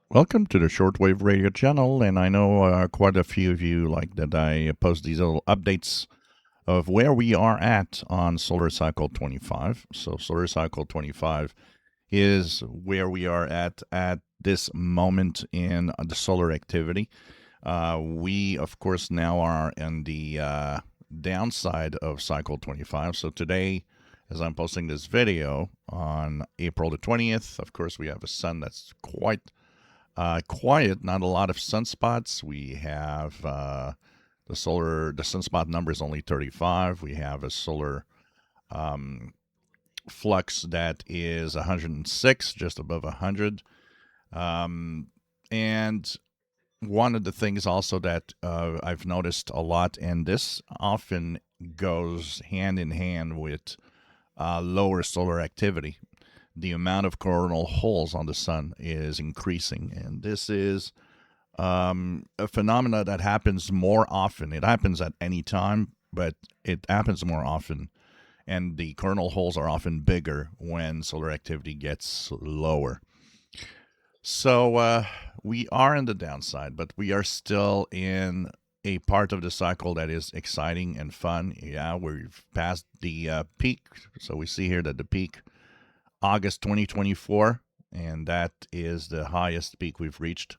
Welcome to the Shortwave Radio channel, and I know quite a few of you like that I post these little updates of where we are at on Solar Cycle 25. So Solar Cycle 25 is where we are at this moment in the solar activity. We, of course, now are in the downside of Cycle 25. So today, as I'm posting this video on April the 20th, of course, we have a sun that's quite quiet, not a lot of sunspots. We have the sunspot number is only 35. We have a solar um, flux that is 106, just above 100. And one of the things also that I've noticed a lot, and this often goes hand in hand with lower solar activity, the amount of coronal holes on the sun is increasing. And this is a phenomena that happens more often. It happens at any time, but it happens more often. And the coronal holes are often bigger when solar activity gets lower. So we are in the downside, but we are still in a part of the cycle that is exciting and fun. Yeah, we've passed the peak. So we see here that the peak August 2024, and that is the highest peak we've reached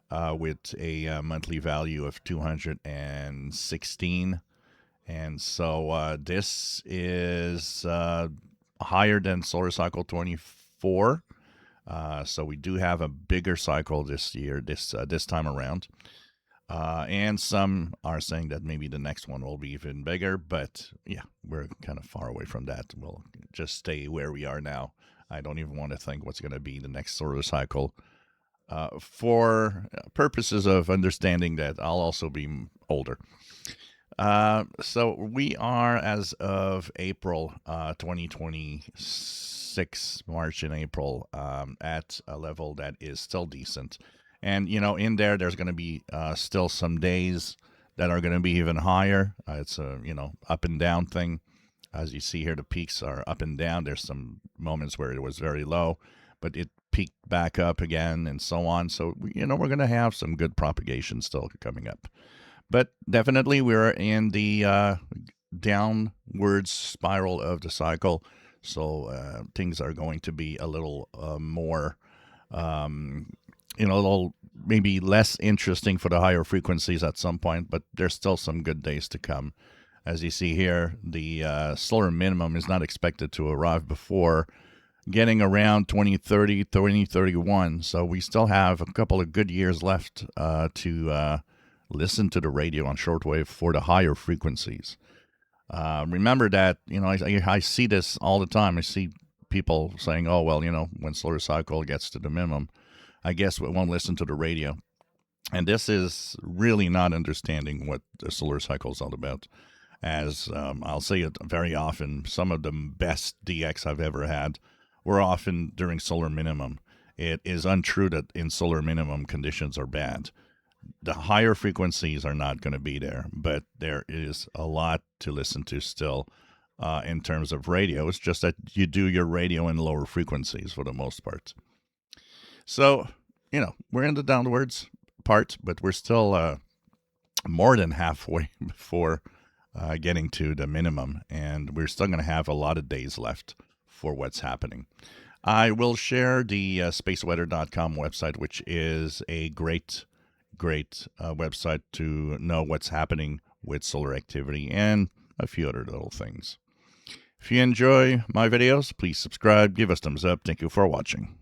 with a monthly value of 216. And so this is higher than Solar Cycle 24. So we do have a bigger cycle this year, this time around. And some are saying that maybe the next one will be even bigger, but yeah, we're kind of far away from that. We'll just stay where we are now. I don't even want to think what's going to be the next solar cycle. For purposes of understanding that I'll also be older. So we are, as of April 2026, March and April, at a level that is still decent. And, in there's going to be still some days that are going to be even higher. It's a, up and down thing. As you see here, the peaks are up and down. There's some moments where it was very low, but it peaked back up again and so on. So, we're going to have some good propagation still coming up. But definitely we're in the downward spiral of the cycle. So things are going to be a little more a little maybe less interesting for the higher frequencies at some point, but there's still some good days to come. As you see here, the solar minimum is not expected to arrive before getting around 2030, 2031. So we still have a couple of good years left to listen to the radio on shortwave for the higher frequencies. Remember that, I see this all the time. I see people saying, oh, well, when solar cycle gets to the minimum, I guess we won't listen to the radio. And this is really not understanding what the solar cycle is all about. As I'll say it very often, some of the best DX I've ever had were often during solar minimum. It is untrue that in solar minimum conditions are bad. The higher frequencies are not going to be there, but there is a lot to listen to still in terms of radio. It's just that you do your radio in lower frequencies for the most part. So, we're in the downwards part, but we're still more than halfway before getting to the minimum, and we're still going to have a lot of days left for what's happening. I will share the spaceweather.com website, which is a great website to know what's happening with solar activity and a few other little things. If you enjoy my videos, please subscribe, give us thumbs up. Thank you for watching.